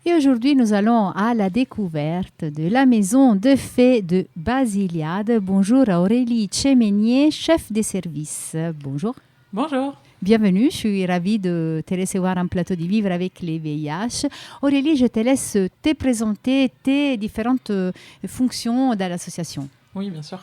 Et aujourd'hui, nous allons à la découverte de la maison de fées de Basiliade. Bonjour à Aurélie Tchéménier, chef des services. Bonjour. Bonjour. Bienvenue, je suis ravie de te recevoir en plateau de Vivre avec les VIH. Aurélie, je te laisse te présenter tes différentes fonctions dans l'association. Oui, bien sûr.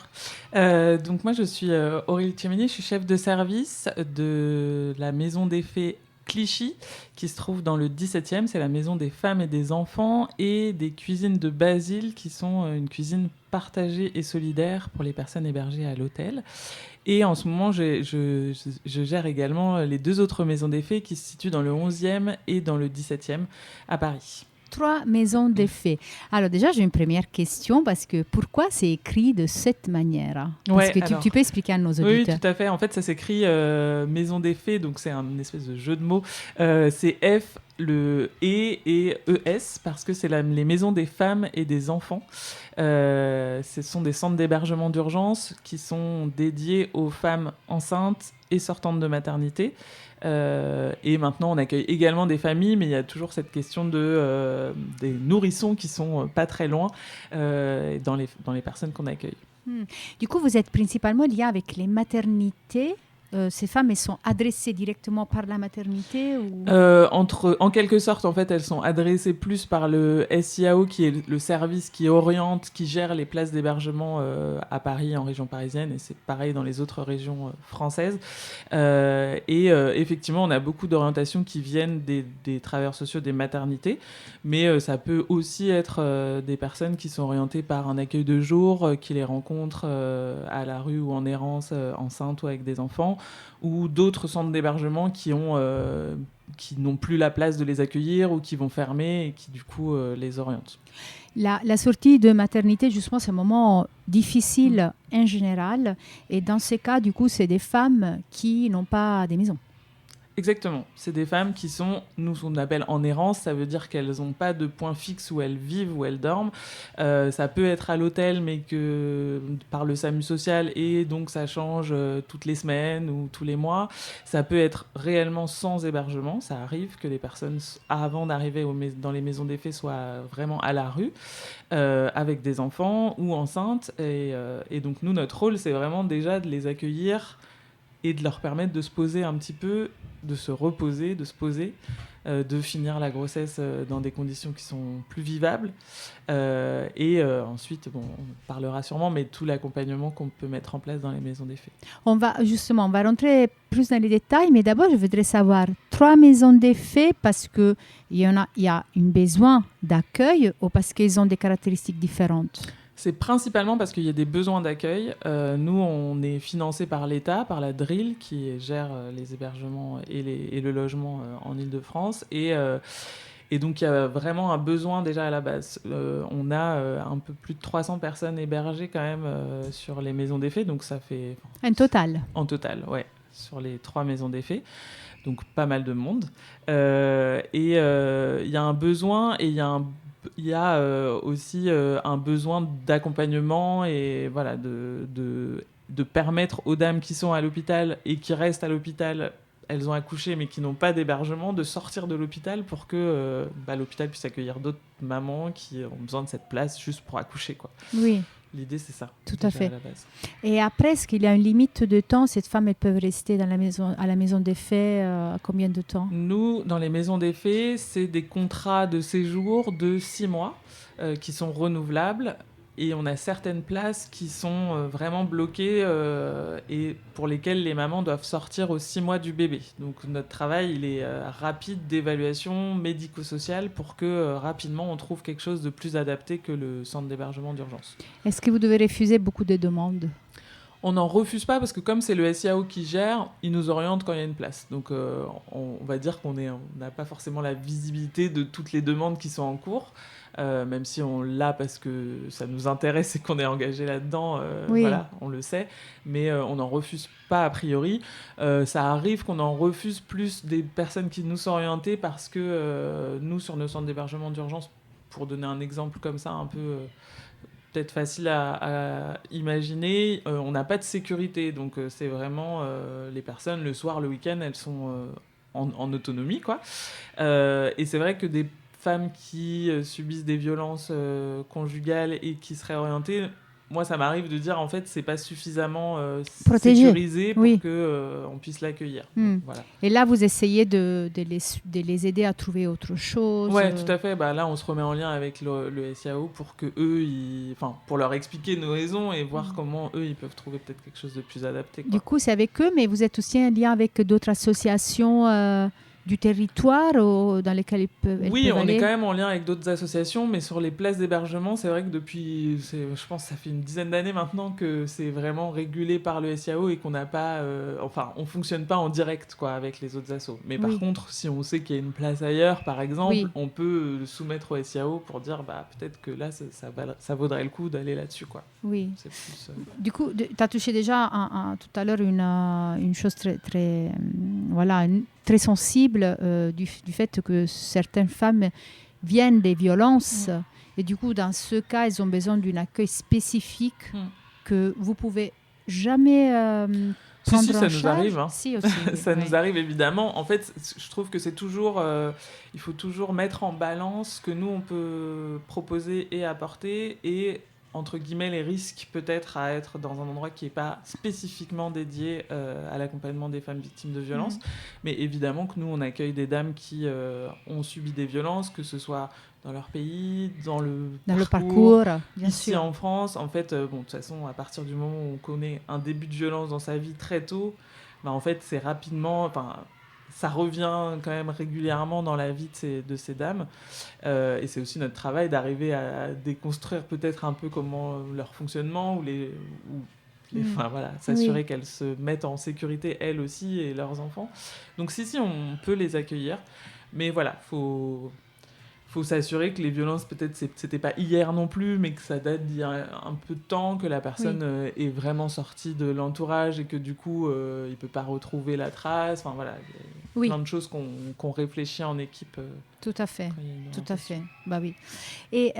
Donc moi, je suis Aurélie Tchéménier, je suis chef de service de la maison des fées Clichy, qui se trouve dans le 17e. C'est la maison des femmes et des enfants et des cuisines de Basile, qui sont une cuisine partagée et solidaire pour les personnes hébergées à l'hôtel. Et en ce moment, je gère également les deux autres maisons des fées qui se situent dans le 11e et dans le 17e à Paris. 3 maisons des fées. Alors déjà, j'ai une première question parce que pourquoi c'est écrit de cette manière? Parce que tu peux expliquer à nos auditeurs. Oui, tout à fait. En fait, ça s'écrit maison des fées, donc c'est une espèce de jeu de mots. C'est F, le E et ES, parce que c'est les maisons des femmes et des enfants. Ce sont des centres d'hébergement d'urgence qui sont dédiés aux femmes enceintes et sortantes de maternité. Et maintenant, on accueille également des familles, mais il y a toujours cette question des nourrissons qui sont pas très loin dans les personnes qu'on accueille. Du coup, vous êtes principalement lié avec les maternités. Ces femmes, elles sont adressées directement par la maternité ou... En quelque sorte, en fait, elles sont adressées plus par le SIAO, qui est le service qui oriente, qui gère les places d'hébergement à Paris, en région parisienne, et c'est pareil dans les autres régions françaises. Effectivement, on a beaucoup d'orientations qui viennent des travailleurs sociaux des maternités, mais ça peut aussi être des personnes qui sont orientées par un accueil de jour, qui les rencontrent à la rue ou en errance, enceintes ou avec des enfants, ou d'autres centres d'hébergement qui n'ont plus la place de les accueillir ou qui vont fermer et qui du coup les orientent. La sortie de maternité, justement, c'est un moment difficile en général. Et dans ces cas, du coup, c'est des femmes qui n'ont pas des maisons. Exactement. C'est des femmes qui sont, nous, on appelle en errance. Ça veut dire qu'elles n'ont pas de point fixe où elles vivent, où elles dorment. Ça peut être à l'hôtel, mais que par le SAMU social, et donc ça change toutes les semaines ou tous les mois. Ça peut être réellement sans hébergement. Ça arrive que les personnes, avant d'arriver dans les maisons des fées, soient vraiment à la rue, avec des enfants ou enceintes. Et donc, nous, notre rôle, c'est vraiment déjà de les accueillir et de leur permettre de se poser un petit peu, de se reposer, de se poser, de finir la grossesse dans des conditions qui sont plus vivables. Ensuite, on parlera sûrement, mais tout l'accompagnement qu'on peut mettre en place dans les maisons des fées. On va rentrer plus dans les détails, mais d'abord, je voudrais savoir 3 maisons des fées parce qu'il y a un besoin d'accueil ou parce qu'ils ont des caractéristiques différentes? C'est principalement parce qu'il y a des besoins d'accueil. Nous, on est financé par l'État, par la DRIL, qui gère les hébergements et le logement en Île-de-France. Et donc, il y a vraiment un besoin déjà à la base. On a un peu plus de 300 personnes hébergées quand même sur les maisons des fées. Donc, ça fait... En total? En total, ouais, sur les 3 maisons des fées. Donc, pas mal de monde. Il y a un besoin et il y a aussi un besoin d'accompagnement et voilà, de permettre aux dames qui sont à l'hôpital et qui restent à l'hôpital, elles ont accouché mais qui n'ont pas d'hébergement, de sortir de l'hôpital pour que l'hôpital puisse accueillir d'autres mamans qui ont besoin de cette place juste pour accoucher, quoi. Oui. L'idée, c'est ça. Tout à fait. Et après, est-ce qu'il y a une limite de temps? Ces femmes, elles peuvent rester à la maison des fées combien de temps? Nous, dans les maisons des fées, c'est des contrats de séjour de 6 mois qui sont renouvelables. Et on a certaines places qui sont vraiment bloquées et pour lesquelles les mamans doivent sortir aux 6 mois du bébé. Donc notre travail, il est rapide d'évaluation médico-sociale pour que rapidement on trouve quelque chose de plus adapté que le centre d'hébergement d'urgence. Est-ce que vous devez refuser beaucoup de demandes? On n'en refuse pas parce que comme c'est le SIAO qui gère, il nous oriente quand il y a une place. Donc on va dire qu'on n'a pas forcément la visibilité de toutes les demandes qui sont en cours. Même si on l'a parce que ça nous intéresse et qu'on est engagé là-dedans, oui. Voilà, on le sait, mais on n'en refuse pas a priori. Ça arrive qu'on en refuse plus des personnes qui nous sont orientées parce que nous, sur nos centres d'hébergement d'urgence, pour donner un exemple comme ça, un peu peut-être facile à imaginer, on n'a pas de sécurité, donc c'est vraiment les personnes, le soir, le week-end, elles sont en autonomie, quoi. Et c'est vrai que des femmes qui subissent des violences conjugales et qui seraient orientées, moi, ça m'arrive de dire, en fait, c'est pas suffisamment sécurisé pour que on puisse l'accueillir. Donc, voilà. Et là, vous essayez de les aider à trouver autre chose. Ouais, tout à fait. Bah, là, on se remet en lien avec le SIAO pour que eux, pour leur expliquer nos raisons et voir comment eux, ils peuvent trouver peut-être quelque chose de plus adapté, quoi. Du coup, c'est avec eux, mais vous êtes aussi en lien avec d'autres associations du territoire dans lesquelles elles peuvent Oui, on aller. est quand même en lien avec d'autres associations, mais sur les places d'hébergement, c'est vrai que depuis, je pense que ça fait une dizaine d'années maintenant que c'est vraiment régulé par le SIAO et qu'on n'a pas, on fonctionne pas en direct, quoi, avec les autres assos. Mais par contre, si on sait qu'il y a une place ailleurs, par exemple, on peut le soumettre au SIAO pour dire, bah, peut-être que là, ça vaudrait le coup d'aller là-dessus, quoi. Oui. C'est plus, Du coup, tu as touché déjà tout à l'heure une chose très, très, très sensible du fait que certaines femmes viennent des violences et du coup, dans ce cas, elles ont besoin d'un accueil spécifique que vous pouvez jamais prendre en charge. Nous arrive. Hein. Si, aussi. Ça nous arrive évidemment. En fait, je trouve que c'est toujours, il faut toujours mettre en balance ce que nous on peut proposer et apporter et entre guillemets les risques peut-être à être dans un endroit qui n'est pas spécifiquement dédié à l'accompagnement des femmes victimes de violences. Mais évidemment que nous on accueille des dames qui ont subi des violences, que ce soit dans leur pays, dans le parcours bien ici sûr. En France. En fait, de toute façon, à partir du moment où on connaît un début de violence dans sa vie très tôt, en fait, c'est rapidement... ça revient quand même régulièrement dans la vie de ces dames. Et c'est aussi notre travail d'arriver à déconstruire peut-être un peu comment leur fonctionnement s'assurer qu'elles se mettent en sécurité, elles aussi, et leurs enfants. Donc si, on peut les accueillir. Mais voilà, faut s'assurer que les violences, peut-être, c'était pas hier non plus, mais que ça date d'il y a un peu de temps, que la personne est vraiment sortie de l'entourage et que du coup, il peut pas retrouver la trace. Enfin voilà, il y a plein de choses qu'on réfléchit en équipe. Tout à fait, tout à fait. Bah oui. Et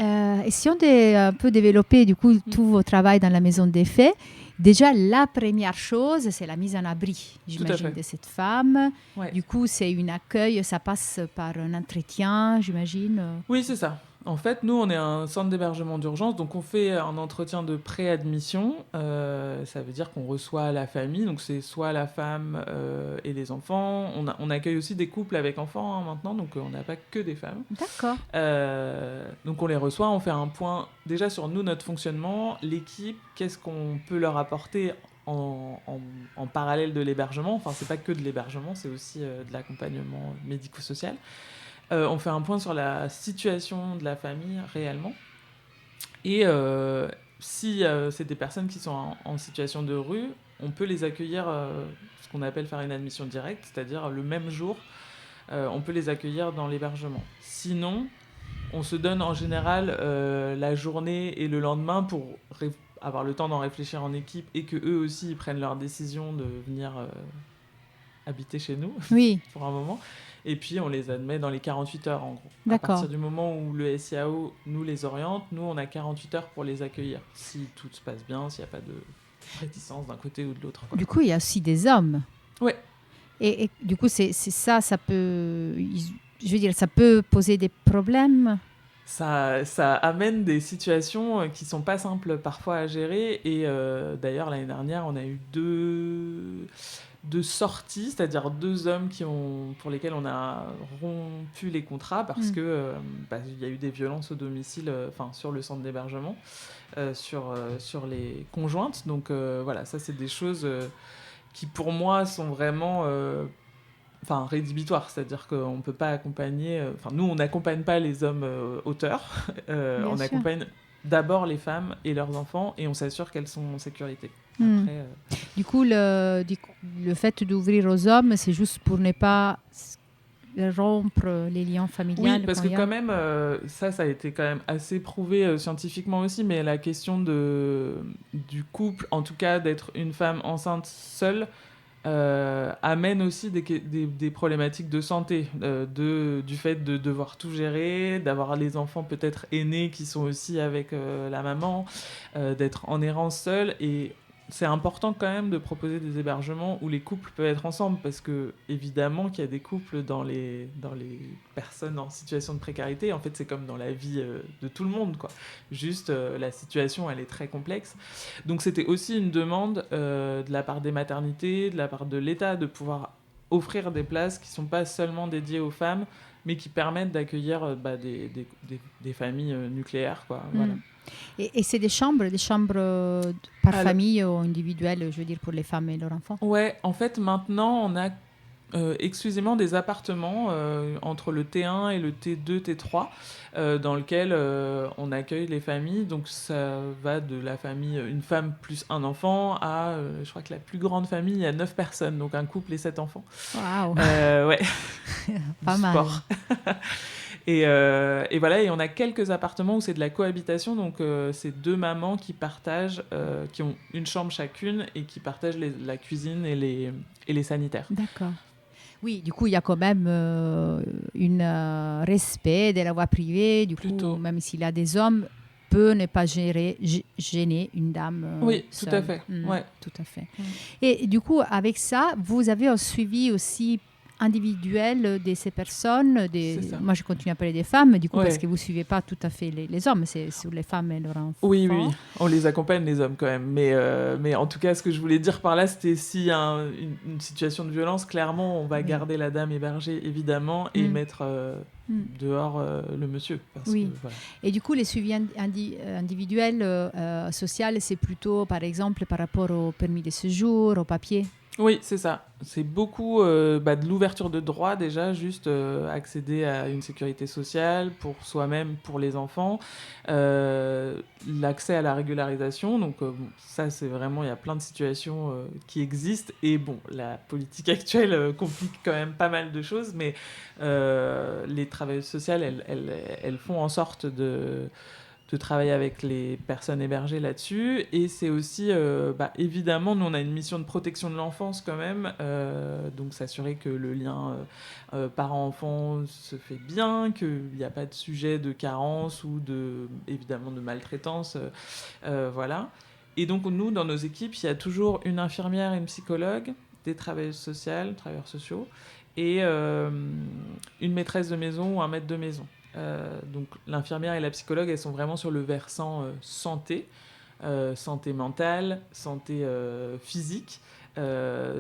si on un peu développé du coup tout vos travail dans la maison des faits, déjà la première chose, c'est la mise en abri, j'imagine, de cette femme. Ouais. Du coup, c'est un accueil, ça passe par un entretien, j'imagine. Oui, c'est ça. En fait, nous, on est un centre d'hébergement d'urgence, donc on fait un entretien de préadmission. Ça veut dire qu'on reçoit la famille, donc c'est soit la femme et les enfants. On accueille aussi des couples avec enfants maintenant, donc on n'a pas que des femmes. D'accord. Donc on les reçoit, on fait un point déjà sur nous, notre fonctionnement, l'équipe, qu'est-ce qu'on peut leur apporter en parallèle de l'hébergement. Enfin, c'est pas que de l'hébergement, c'est aussi de l'accompagnement médico-social. On fait un point sur la situation de la famille réellement. Et si c'est des personnes qui sont en situation de rue, on peut les accueillir, ce qu'on appelle faire une admission directe, c'est-à-dire le même jour, on peut les accueillir dans l'hébergement. Sinon, on se donne en général la journée et le lendemain pour avoir le temps d'en réfléchir en équipe et que eux aussi ils prennent leur décision de venir habiter chez nous pour un moment. Et puis, on les admet dans les 48 heures, en gros. D'accord. À partir du moment où le SIAO nous les oriente, nous, on a 48 heures pour les accueillir. Si tout se passe bien, s'il n'y a pas de réticence d'un côté ou de l'autre. Du coup, il y a aussi des hommes. Ouais. Et du coup, c'est ça peut... Je veux dire, ça peut poser des problèmes. Ça amène des situations qui ne sont pas simples parfois à gérer. Et d'ailleurs, l'année dernière, on a eu deux sorties, c'est-à-dire 2 hommes pour lesquels on a rompu les contrats parce que il y a eu des violences au domicile, sur le centre d'hébergement, sur les conjointes. Donc voilà, ça c'est des choses qui pour moi sont vraiment rédhibitoires, c'est-à-dire qu'on ne peut pas accompagner... nous, on n'accompagne pas les hommes auteurs, on accompagne d'abord les femmes et leurs enfants et on s'assure qu'elles sont en sécurité. Après, Du coup, le fait d'ouvrir aux hommes, c'est juste pour ne pas rompre les liens familiaux. Oui, parce que quand même, ça a été quand même assez prouvé scientifiquement aussi, mais la question du couple, en tout cas d'être une femme enceinte seule, amène aussi des problématiques de santé, du fait de devoir tout gérer, d'avoir les enfants peut-être aînés qui sont aussi avec la maman, d'être en errance seule et c'est important quand même de proposer des hébergements où les couples peuvent être ensemble, parce que évidemment qu'il y a des couples dans les personnes en situation de précarité. En fait, c'est comme dans la vie de tout le monde, quoi. Juste, la situation, elle est très complexe. Donc, c'était aussi une demande de la part des maternités, de la part de l'État, de pouvoir offrir des places qui ne sont pas seulement dédiées aux femmes, mais qui permettent d'accueillir des familles nucléaires, quoi. Voilà. Et c'est des chambres par Alors, famille ou individuelles, je veux dire, pour les femmes et leurs enfants? ouais, en fait, maintenant, on a exclusivement des appartements entre le T1 et le T2, T3, dans lequel on accueille les familles. Donc, ça va de la famille, une femme plus un enfant, à, je crois que la plus grande famille, il y a 9 personnes, donc un couple et 7 enfants. Waouh, Ouais, pas du mal. sport. Et voilà, et on a quelques appartements où c'est de la cohabitation, donc c'est 2 mamans qui partagent, qui ont une chambre chacune et qui partagent la cuisine et les sanitaires. D'accord. Oui, du coup, il y a quand même un respect de la voie privée. Du Plutôt. coup, même s'il y a des hommes, peut ne pas gêner une dame Oui, seule. tout à fait. Ouais. Tout à fait. Et du coup, avec ça, vous avez un suivi aussi individuel de ces personnes. C'est ça. Moi, je continue à parler des femmes, du coup, Ouais. parce que vous ne suivez pas tout à fait les hommes, c'est sur les femmes et leurs enfants. Oui, on les accompagne, les hommes, quand même. Mais en tout cas, ce que je voulais dire par là, c'était s'il y a une situation de violence, clairement, on va garder la dame hébergée, évidemment, et mettre dehors le monsieur. Parce que, voilà. Et du coup, les suivis individuels, social, c'est plutôt, par exemple, par rapport au permis de séjour, au papier? Oui, c'est ça. C'est beaucoup de l'ouverture de droits déjà, juste accéder à une sécurité sociale pour soi-même, pour les enfants, l'accès à la régularisation. Donc ça, c'est vraiment, il y a plein de situations qui existent. Et bon, la politique actuelle complique quand même pas mal de choses, mais les travailleuses sociales, elles font en sorte de travailler avec les personnes hébergées là-dessus. Et c'est aussi, évidemment, nous, on a une mission de protection de l'enfance quand même, donc s'assurer que le lien parent-enfant se fait bien, qu'il n'y a pas de sujet de carence ou évidemment de maltraitance, voilà. Et donc, nous, dans nos équipes, il y a toujours une infirmière et une psychologue, des travailleuses sociales, travailleurs sociaux, et une maîtresse de maison ou un maître de maison. Donc l'infirmière et la psychologue, elles sont vraiment sur le versant santé, santé mentale, santé physique,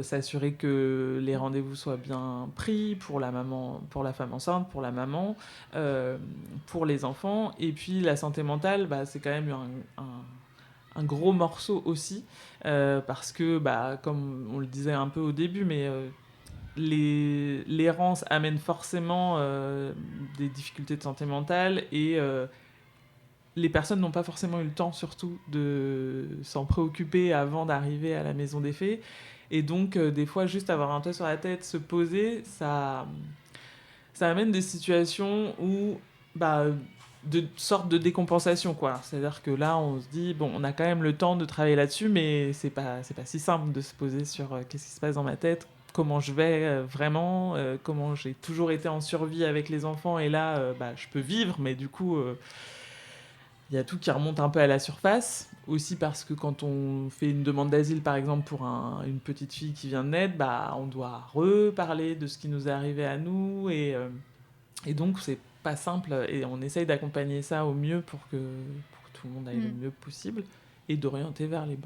s'assurer que les rendez-vous soient bien pris pour la maman, pour la femme enceinte, pour la maman, pour les enfants. Et puis la santé mentale, c'est quand même un gros morceau aussi, parce que, comme on le disait un peu au début, mais l'errance amène forcément des difficultés de santé mentale, et les personnes n'ont pas forcément eu le temps surtout de s'en préoccuper avant d'arriver à la maison des faits. Et donc des fois, juste avoir un toit sur la tête, se poser, ça amène des situations où de sorte de décompensation, quoi. C'est-à-dire que là, on se dit, bon, on a quand même le temps de travailler là-dessus, mais c'est pas si simple de se poser sur qu'est-ce qui se passe dans ma tête, comment je vais vraiment, comment j'ai toujours été en survie avec les enfants, et là, je peux vivre, mais du coup, il y a tout qui remonte un peu à la surface. Aussi parce que quand on fait une demande d'asile, par exemple, pour une petite fille qui vient de naître, on doit reparler de ce qui nous est arrivé à nous, et donc c'est pas simple, et on essaye d'accompagner ça au mieux pour que tout le monde aille le mieux possible, et d'orienter vers les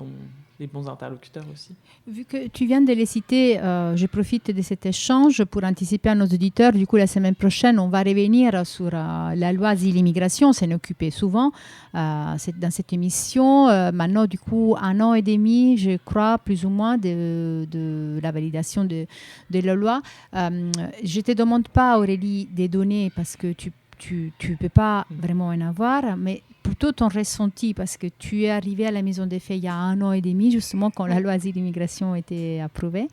bons interlocuteurs aussi. Vu que tu viens de les citer, je profite de cet échange pour anticiper à nos auditeurs. Du coup, la semaine prochaine, on va revenir sur la loi asile-immigration. On s'en occupait souvent dans cette émission. Maintenant, du coup, 1 an et demi, je crois, plus ou moins, de la validation de la loi. Je ne te demande pas, Aurélie, des données parce que tu ne peux pas vraiment en avoir, mais plutôt ton ressenti, parce que tu es arrivé à la maison des faits il y a 1 an et demi, justement, quand la loi asile-immigration a été approuvée.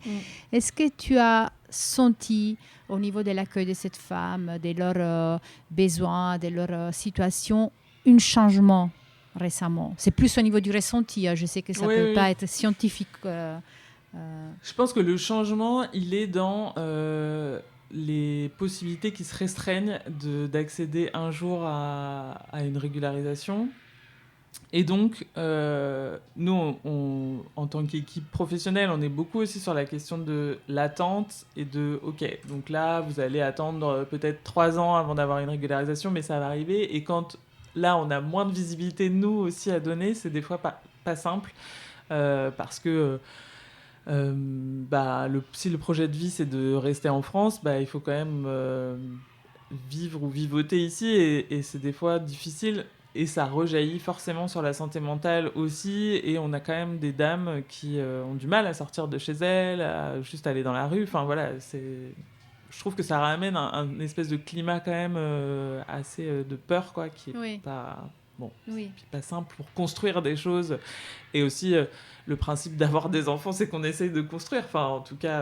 Est-ce que tu as senti, au niveau de l'accueil de cette femme, de leurs besoins, de leur situation, un changement récemment? C'est plus au niveau du ressenti. Je sais que ça ne peut pas être scientifique. Je pense que le changement, il est dans les possibilités qui se restreignent d'accéder un jour à une régularisation. Et donc, nous, en tant qu'équipe professionnelle, on est beaucoup aussi sur la question de l'attente et de, OK, donc là, vous allez attendre peut-être 3 ans avant d'avoir une régularisation, mais ça va arriver. Et quand là, on a moins de visibilité, nous aussi, à donner, c'est des fois pas simple, parce que si le projet de vie, c'est de rester en France, il faut quand même vivre ou vivoter ici, et c'est des fois difficile. Et ça rejaillit forcément sur la santé mentale aussi. Et on a quand même des dames qui ont du mal à sortir de chez elles, à juste aller dans la rue. Enfin voilà, je trouve que ça ramène un espèce de climat quand même assez de peur, quoi, qui est pas bon, pas simple pour construire des choses. Et aussi, le principe d'avoir des enfants, c'est qu'on essaye de construire. Enfin, en tout cas,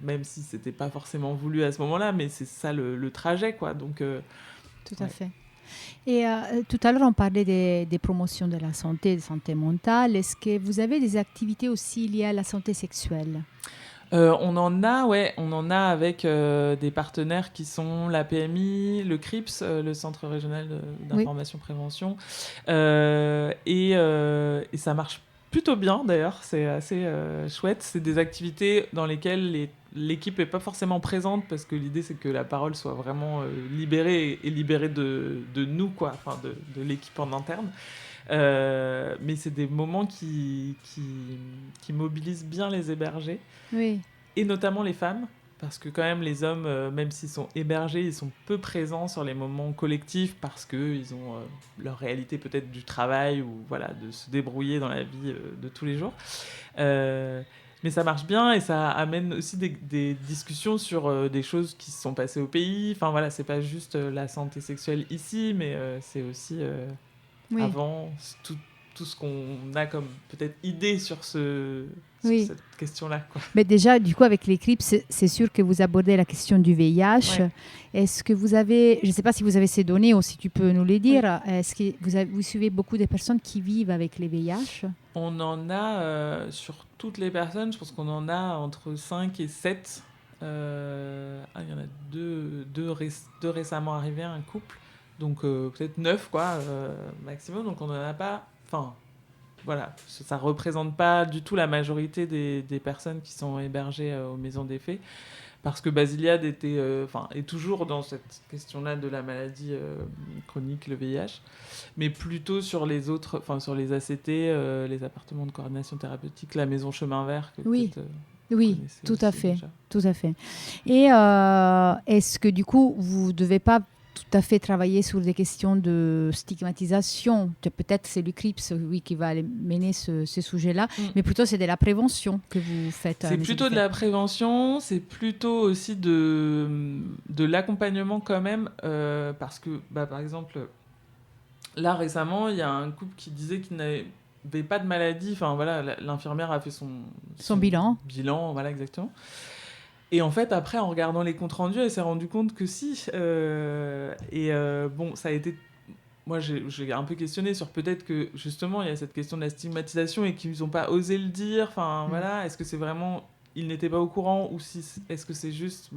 même si c'était pas forcément voulu à ce moment-là, mais c'est ça le trajet, quoi. Donc, tout à fait. Et tout à l'heure, on parlait des promotions de la santé mentale. Est-ce que vous avez des activités aussi liées à la santé sexuelle ? On en a avec des partenaires qui sont la PMI, le CRIPS, le Centre régional d'information prévention, et ça marche plutôt bien d'ailleurs, c'est assez chouette. C'est des activités dans lesquelles l'équipe n'est pas forcément présente, parce que l'idée c'est que la parole soit vraiment libérée, et libérée de nous, quoi, enfin de l'équipe en interne. Mais c'est des moments qui mobilisent bien les hébergés, et notamment les femmes, parce que quand même les hommes, même s'ils sont hébergés, ils sont peu présents sur les moments collectifs, parce qu'ils ont leur réalité peut-être du travail, ou voilà, de se débrouiller dans la vie de tous les jours. Mais ça marche bien, et ça amène aussi des discussions sur des choses qui se sont passées au pays. Enfin voilà, c'est pas juste la santé sexuelle ici, mais c'est aussi avant tout ce qu'on a comme peut-être idée sur cette question-là, quoi. Mais déjà, du coup, avec l'Eclipse, c'est sûr que vous abordez la question du VIH. Ouais. Est-ce que vous avez, je ne sais pas si vous avez ces données ou si tu peux nous les dire, est-ce que vous suivez beaucoup de personnes qui vivent avec les VIH ? On en a sur toutes les personnes, je pense qu'on en a entre 5 et 7. Il y en a deux récemment arrivés, un couple. Donc peut-être 9, quoi, maximum. Donc on n'en a pas... Enfin, voilà, ça ne représente pas du tout la majorité des personnes qui sont hébergées aux maisons des faits. Parce que Basiliade est toujours dans cette question-là de la maladie chronique, le VIH, mais plutôt sur les autres, sur les ACT, les appartements de coordination thérapeutique, la maison Chemin Vert, que peut-être oui, tout à fait, déjà. Tout à fait. Et est-ce que du coup, vous ne devez pas tout à fait travailler sur des questions de stigmatisation? Peut-être c'est l'UCRIPS, qui va mener ce sujet-là, mais plutôt c'est de la prévention que vous faites. C'est plutôt de la prévention, c'est plutôt aussi de l'accompagnement quand même, parce que, par exemple, là récemment, il y a un couple qui disait qu'il n'avait pas de maladie. Enfin voilà, l'infirmière a fait son bilan. Voilà, exactement. Et en fait, après, en regardant les comptes rendus, elle s'est rendue compte que si. Bon, ça a été... Moi, j'ai un peu questionné sur peut-être que, justement, il y a cette question de la stigmatisation et qu'ils n'ont pas osé le dire. Enfin, voilà, est-ce que c'est vraiment... Ils n'étaient pas au courant, ou est-ce que c'est juste...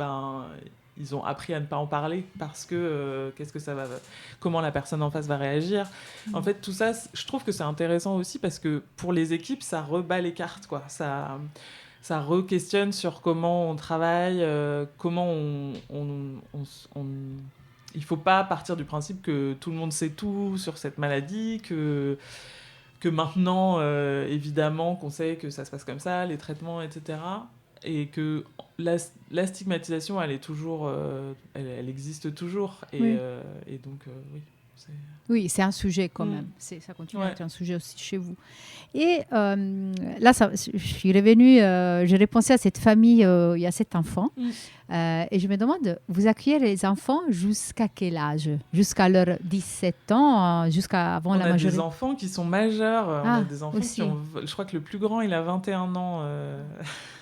ils ont appris à ne pas en parler parce que comment la personne en face va réagir. En fait, tout ça, je trouve que c'est intéressant aussi, parce que pour les équipes, ça rebat les cartes, quoi. Ça re-questionne sur comment on travaille, comment il faut pas partir du principe que tout le monde sait tout sur cette maladie, que maintenant, évidemment, qu'on sait que ça se passe comme ça, les traitements, etc. Et que la stigmatisation, elle est toujours, elle existe toujours. Et donc, oui. Oui, c'est un sujet quand même. Ça continue à être un sujet aussi chez vous. Et là, je suis revenue, j'ai repensé à cette famille, il y a 7 enfants. Et je me demande, vous accueillez les enfants jusqu'à quel âge? Jusqu'à leurs 17 ans, jusqu'à avant la majorité? On a des enfants qui sont majeurs. On a des enfants aussi. Je crois que le plus grand, il a 21 ans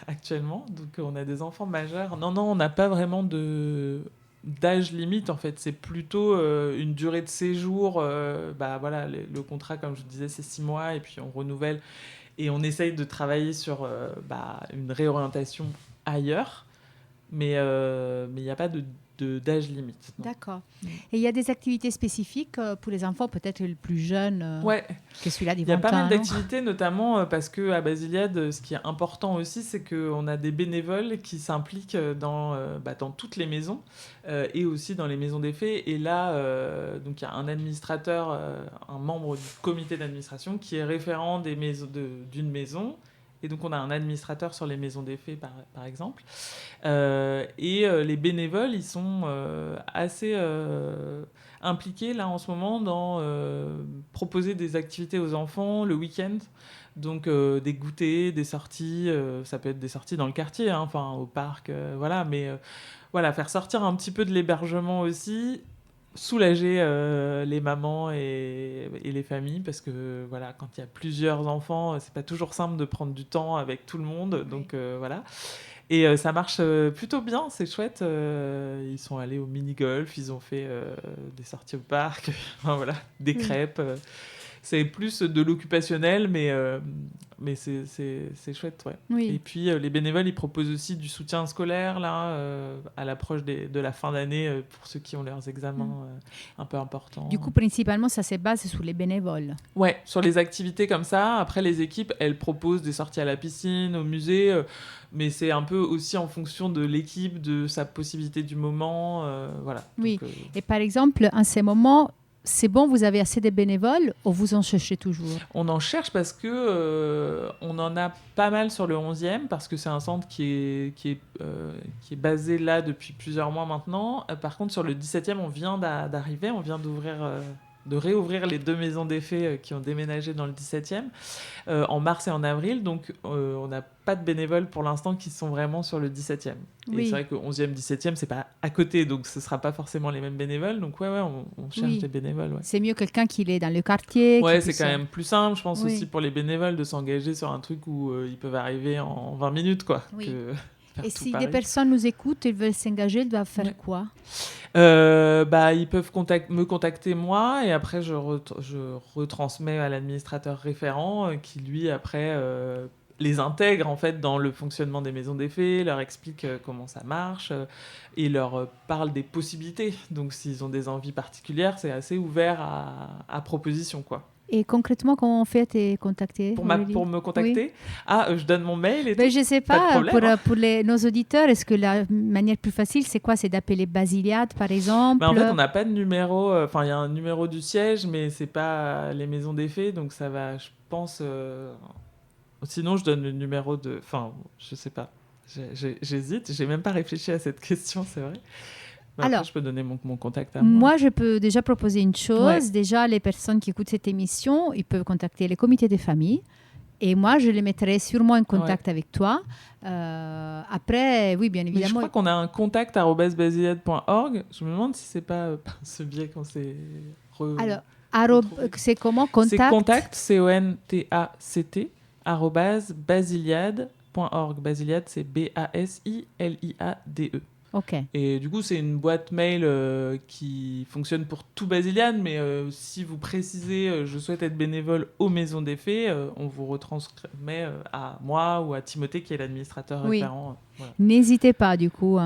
actuellement. Donc, on a des enfants majeurs. Non, on n'a pas vraiment d'âge limite, en fait. C'est plutôt une durée de séjour. Voilà, le contrat, comme je vous disais, c'est 6 mois, et puis on renouvelle, et on essaye de travailler sur une réorientation ailleurs, mais il n'y a pas de d'âge limite. D'accord. Et il y a des activités spécifiques pour les enfants, peut-être le plus jeune que celui-là Il y a pas mal d'activités, notamment parce qu'à Basiliade, ce qui est important aussi, c'est qu'on a des bénévoles qui s'impliquent dans toutes les maisons et aussi dans les maisons des fées. Et là, donc il y a un administrateur, un membre du comité d'administration qui est référent d'une maison. Et donc, on a un administrateur sur les maisons des fées, par exemple. Les bénévoles, ils sont assez impliqués, là, en ce moment, dans proposer des activités aux enfants le week-end. Donc, des goûters, des sorties. Ça peut être des sorties dans le quartier, au parc, voilà. Mais faire sortir un petit peu de l'hébergement aussi, soulager les mamans et les familles, parce que quand il y a plusieurs enfants, c'est pas toujours simple de prendre du temps avec tout le monde. Donc voilà. Et ça marche plutôt bien, c'est chouette. Ils sont allés au mini-golf, ils ont fait des sorties au parc, des crêpes. C'est plus de l'occupationnel, mais c'est chouette, ouais. Oui. Et puis, les bénévoles, ils proposent aussi du soutien scolaire, là, à l'approche de la fin d'année, pour ceux qui ont leurs examens un peu importants. Du coup, principalement, ça se base sur les bénévoles. Ouais, sur les activités comme ça. Après, les équipes, elles proposent des sorties à la piscine, au musée, mais c'est un peu aussi en fonction de l'équipe, de sa possibilité du moment, voilà. Oui, donc, et par exemple, en ces moments... C'est bon, vous avez assez de bénévoles ou vous en cherchez toujours? On en cherche parce que on en a pas mal sur le 11e, parce que c'est un centre qui est basé là depuis plusieurs mois maintenant. Par contre, sur le 17e, on vient d'arriver, on vient de réouvrir les 2 maisons des fées qui ont déménagé dans le 17e en mars et en avril. Donc, on n'a pas de bénévoles pour l'instant qui sont vraiment sur le 17e. Et oui. c'est vrai que 11e, 17e, c'est pas à côté, donc ce sera pas forcément les mêmes bénévoles. Donc on cherche des bénévoles. Ouais. C'est mieux quelqu'un qui est dans le quartier. Ouais, c'est quand même plus simple, je pense, aussi pour les bénévoles de s'engager sur un truc où ils peuvent arriver en 20 minutes, quoi. Oui. Et si des personnes nous écoutent et veulent s'engager, ils doivent faire quoi? Ils peuvent me contacter moi, et après je retransmets à l'administrateur référent qui lui après les intègre en fait dans le fonctionnement des maisons des fées, leur explique comment ça marche et leur parle des possibilités. Donc s'ils ont des envies particulières, c'est assez ouvert à proposition, quoi. Et concrètement, comment on fait à te contacter? Pour me contacter, je donne mon mail et tout. Je ne sais pas, pour nos auditeurs, est-ce que la manière plus facile, c'est quoi? C'est d'appeler Basiliade, par exemple? En fait, on n'a pas de numéro. Il y a un numéro du siège, mais ce n'est pas les maisons des fées, donc ça va, je pense... Sinon, je donne le numéro de... je ne sais pas. J'hésite, je n'ai même pas réfléchi à cette question, c'est vrai. Mais après, je peux donner mon contact à moi. Moi, je peux déjà proposer une chose. Ouais. Déjà, les personnes qui écoutent cette émission, ils peuvent contacter les comités des familles. Et moi, je les mettrai sûrement en contact avec toi. Après, oui, bien évidemment. Mais je crois qu'on a un contact @basiliade.org. Je me demande si ce n'est pas ce biais qu'on s'est... Alors, c'est comment? Contact? C'est contact, CONTACT, @basiliade.org. Basiliade, c'est BASILIADE. Okay. Et du coup, c'est une boîte mail qui fonctionne pour tout Basiliade, mais si vous précisez je souhaite être bénévole aux Maisons des Fées, on vous retransmet à moi ou à Timothée qui est l'administrateur référent. Voilà. N'hésitez pas, du coup,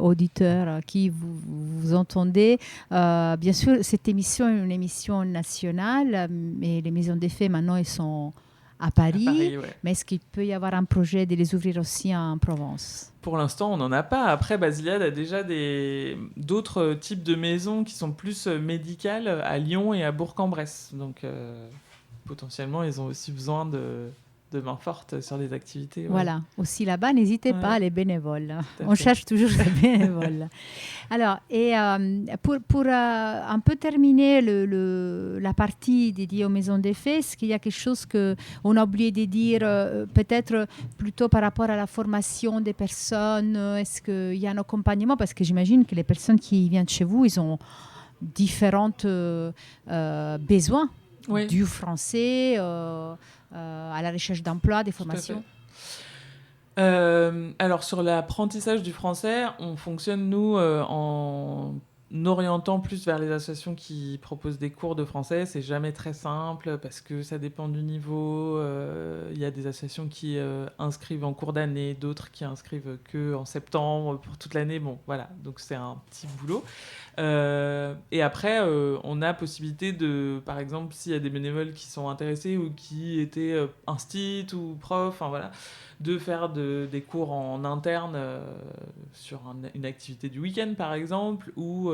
auditeurs qui vous entendez. Bien sûr, cette émission est une émission nationale, mais les Maisons des Fées, maintenant, elles sont à Paris, ouais. Mais est-ce qu'il peut y avoir un projet de les ouvrir aussi en Provence? Pour l'instant, on n'en a pas. Après, Basiliade a déjà d'autres types de maisons qui sont plus médicales à Lyon et à Bourg-en-Bresse. Donc, potentiellement, ils ont aussi besoin de main forte sur des activités. Ouais. Voilà, aussi là-bas, n'hésitez pas, les bénévoles. On cherche toujours les bénévoles. Alors, et pour un peu terminer la partie dédiée aux maisons des fées, est-ce qu'il y a quelque chose qu'on a oublié de dire, peut-être plutôt par rapport à la formation des personnes? Est-ce qu'il y a un accompagnement? Parce que j'imagine que les personnes qui viennent chez vous, ils ont différents besoins, du français... à la recherche d'emploi, des formations? Alors, sur l'apprentissage du français, on fonctionne, nous, orientant plus vers les associations qui proposent des cours de français. C'est jamais très simple parce que ça dépend du niveau. Il y a des associations qui inscrivent en cours d'année, d'autres qui inscrivent que en septembre pour toute l'année. Bon, voilà, donc c'est un petit boulot. Et après, on a possibilité de, par exemple, s'il y a des bénévoles qui sont intéressés ou qui étaient instit ou profs, enfin voilà, de faire des cours en interne sur une activité du week-end, par exemple, ou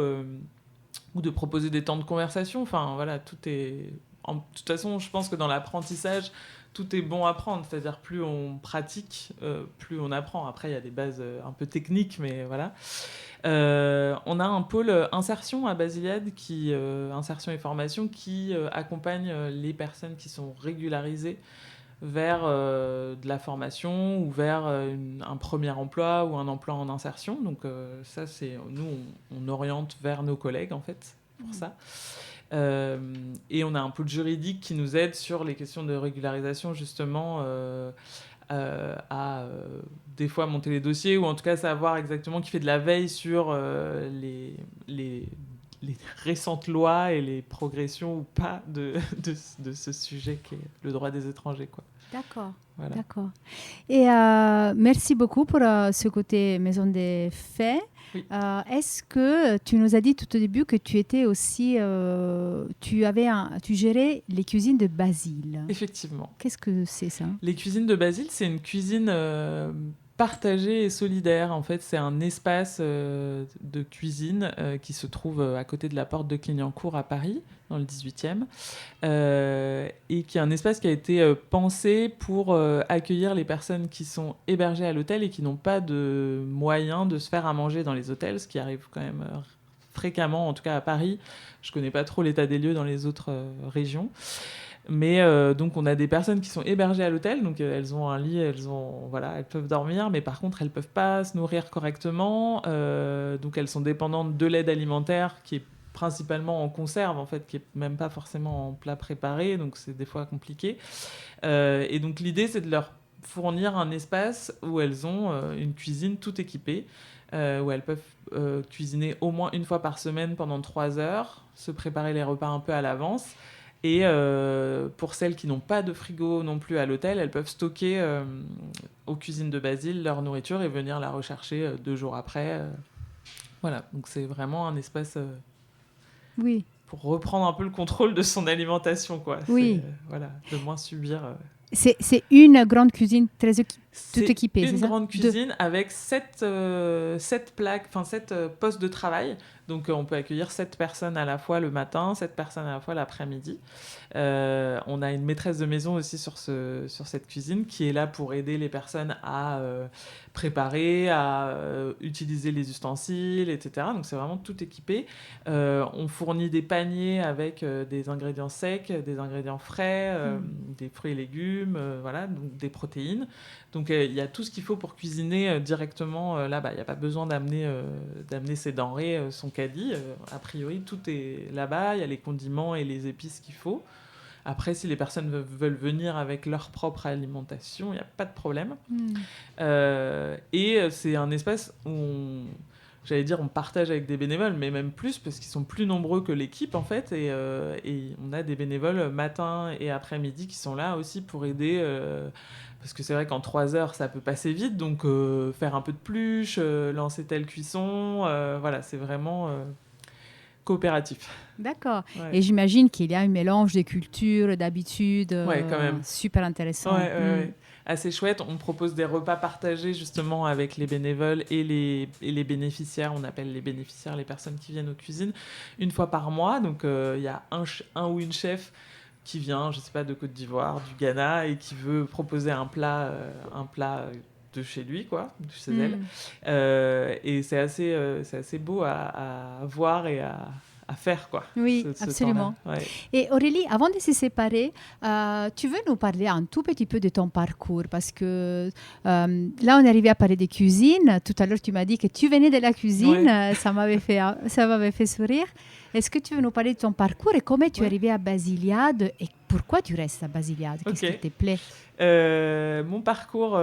de proposer des temps de conversation. Enfin, voilà, tout est... De toute façon, je pense que dans l'apprentissage, tout est bon à prendre. C'est-à-dire, plus on pratique, plus on apprend. Après, il y a des bases un peu techniques, mais voilà. On a un pôle insertion à Basiliade, insertion et formation, qui accompagne les personnes qui sont régularisées vers de la formation ou vers un premier emploi ou un emploi en insertion. Donc ça, c'est nous, on oriente vers nos collègues, en fait, pour ça. Et on a un pôle juridique qui nous aide sur les questions de régularisation, justement, à des fois monter les dossiers, ou en tout cas savoir exactement, qui fait de la veille sur les récentes lois et les progressions ou pas de ce sujet qui est le droit des étrangers, quoi. D'accord. Voilà. D'accord. Et merci beaucoup pour ce côté maison des faits. Oui. Est-ce que tu nous as dit tout au début que tu étais aussi, tu gérais les cuisines de Basile? Effectivement. Qu'est-ce que c'est ça? Les cuisines de Basile, c'est une cuisine partagée et solidaire. En fait, c'est un espace de cuisine qui se trouve à côté de la porte de Clignancourt à Paris, dans le 18e, et qui est un espace qui a été pensé pour accueillir les personnes qui sont hébergées à l'hôtel et qui n'ont pas de moyens de se faire à manger dans les hôtels, ce qui arrive quand même fréquemment, en tout cas à Paris. Je ne connais pas trop l'état des lieux dans les autres régions. Mais donc on a des personnes qui sont hébergées à l'hôtel, donc elles ont un lit, elles peuvent dormir, mais par contre elles peuvent pas se nourrir correctement, donc elles sont dépendantes de l'aide alimentaire qui est principalement en conserve, en fait, qui est même pas forcément en plat préparé, donc c'est des fois compliqué. Et donc l'idée, c'est de leur fournir un espace où elles ont une cuisine tout équipée, où elles peuvent cuisiner au moins une fois par semaine pendant 3 heures, se préparer les repas un peu à l'avance. Et pour celles qui n'ont pas de frigo non plus à l'hôtel, elles peuvent stocker aux cuisines de Basile leur nourriture et venir la rechercher 2 jours après. Voilà, donc c'est vraiment un espace oui. pour reprendre un peu le contrôle de son alimentation, quoi. Oui. Voilà, de moins subir... C'est une grande cuisine tout équipée, c'est une grande cuisine avec 7 plaques, enfin 7 postes de travail. Donc on peut accueillir 7 personnes à la fois le matin, 7 personnes à la fois l'après-midi. On a une maîtresse de maison aussi sur cette cuisine qui est là pour aider les personnes à préparer, à utiliser les ustensiles, etc. Donc c'est vraiment tout équipé. On fournit des paniers avec des ingrédients secs, des ingrédients frais, des fruits et légumes, voilà, donc des protéines. Donc il y a tout ce qu'il faut pour cuisiner directement là-bas. Il n'y a pas besoin d'amener ses denrées, son caddie. A priori, tout est là-bas. Il y a les condiments et les épices qu'il faut. Après, si les personnes veulent venir avec leur propre alimentation, il n'y a pas de problème. Et c'est un espace où on partage avec des bénévoles, mais même plus, parce qu'ils sont plus nombreux que l'équipe, en fait. Et on a des bénévoles matin et après-midi qui sont là aussi pour aider... parce que c'est vrai qu'en 3 heures, ça peut passer vite. Donc, faire un peu de pluche, lancer telle cuisson, voilà, c'est vraiment... coopératif. D'accord. Ouais. Et j'imagine qu'il y a un mélange de cultures, d'habitudes, quand même. super intéressant. Ouais. Assez chouette. On propose des repas partagés justement avec les bénévoles et les bénéficiaires. On appelle les bénéficiaires les personnes qui viennent aux cuisines une fois par mois. Donc il y a un ou une chef qui vient, je sais pas, de Côte d'Ivoire, du Ghana, et qui veut proposer un plat de chez lui, quoi, de chez elle. Et c'est assez beau à voir et à faire, quoi. Oui, absolument. Ouais. Et Aurélie, avant de se séparer, tu veux nous parler un tout petit peu de ton parcours? Parce que là, on est arrivé à parler de cuisine. Tout à l'heure, tu m'as dit que tu venais de la cuisine. Ouais. Ça m'avait fait sourire. Est-ce que tu veux nous parler de ton parcours et comment tu es Ouais. arrivé à Basiliade et pourquoi tu restes à Basiliade? Qu'est-ce Ok. qui te plaît? Mon parcours,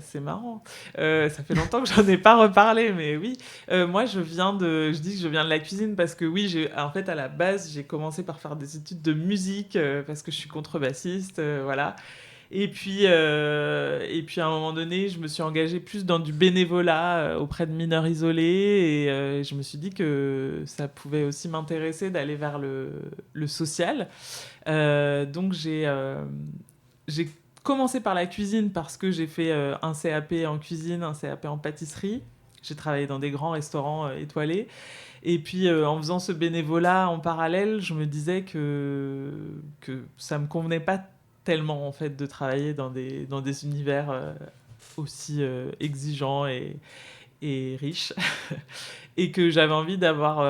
c'est marrant. Ça fait longtemps que j'en ai pas reparlé, mais oui. Moi, je dis que je viens de la cuisine parce que oui, en fait, à la base, j'ai commencé par faire des études de musique parce que je suis contrebassiste, voilà. Et puis à un moment donné, je me suis engagée plus dans du bénévolat auprès de mineurs isolés et je me suis dit que ça pouvait aussi m'intéresser d'aller vers le social. Donc j'ai commencé par la cuisine parce que j'ai fait un CAP en cuisine, un CAP en pâtisserie. J'ai travaillé dans des grands restaurants étoilés. Et puis, en faisant ce bénévolat en parallèle, je me disais que ça me convenait pas tellement, en fait, de travailler dans des univers aussi exigeants et riches. Et que j'avais envie d'avoir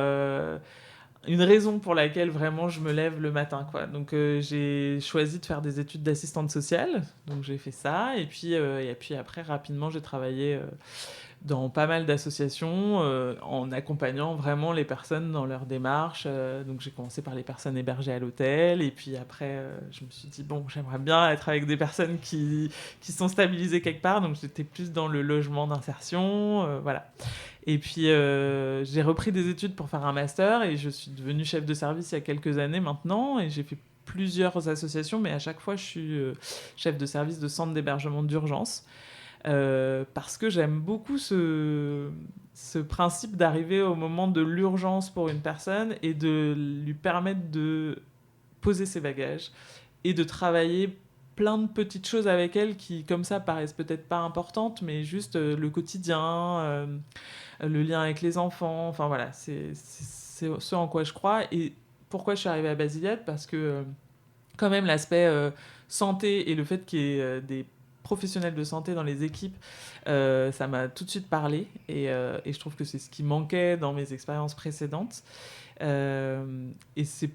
une raison pour laquelle vraiment je me lève le matin, quoi. Donc j'ai choisi de faire des études d'assistante sociale, donc j'ai fait ça, et puis après rapidement j'ai travaillé dans pas mal d'associations en accompagnant vraiment les personnes dans leur démarche. Donc j'ai commencé par les personnes hébergées à l'hôtel, et puis après je me suis dit bon, j'aimerais bien être avec des personnes qui sont stabilisées quelque part, donc j'étais plus dans le logement d'insertion, voilà. Et puis, j'ai repris des études pour faire un master et je suis devenue chef de service il y a quelques années maintenant. Et j'ai fait plusieurs associations, mais à chaque fois, je suis chef de service de centre d'hébergement d'urgence. Parce que j'aime beaucoup ce principe d'arriver au moment de l'urgence pour une personne et de lui permettre de poser ses bagages et de travailler plein de petites choses avec elle qui, comme ça, paraissent peut-être pas importantes, mais juste le quotidien, le lien avec les enfants, enfin voilà, c'est ce en quoi je crois. Et pourquoi je suis arrivée à Basiliade? Parce que quand même l'aspect santé et le fait qu'il y ait des professionnels de santé dans les équipes, ça m'a tout de suite parlé et je trouve que c'est ce qui manquait dans mes expériences précédentes. Et c'est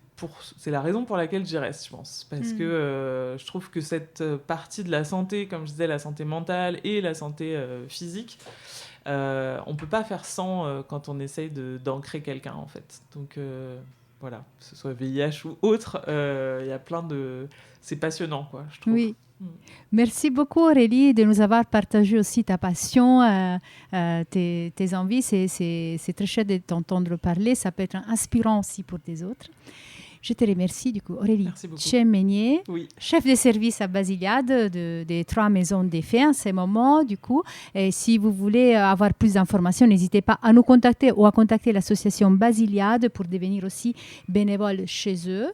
la raison pour laquelle j'y reste, je pense. Parce que je trouve que cette partie de la santé, comme je disais, la santé mentale et la santé physique, on peut pas faire sans quand on essaye d'ancrer quelqu'un, en fait. Donc voilà, que ce soit VIH ou autre, y a plein de... C'est passionnant, quoi, je trouve. Oui. Merci beaucoup Aurélie de nous avoir partagé aussi ta passion, tes envies. C'est très chouette de t'entendre parler. Ça peut être inspirant aussi pour des autres. Je te remercie du coup. Aurélie Chemenier, oui. Chef de service à Basiliade des 3 maisons des fées en ce moment. Du coup, et si vous voulez avoir plus d'informations, n'hésitez pas à nous contacter ou à contacter l'association Basiliade pour devenir aussi bénévole chez eux.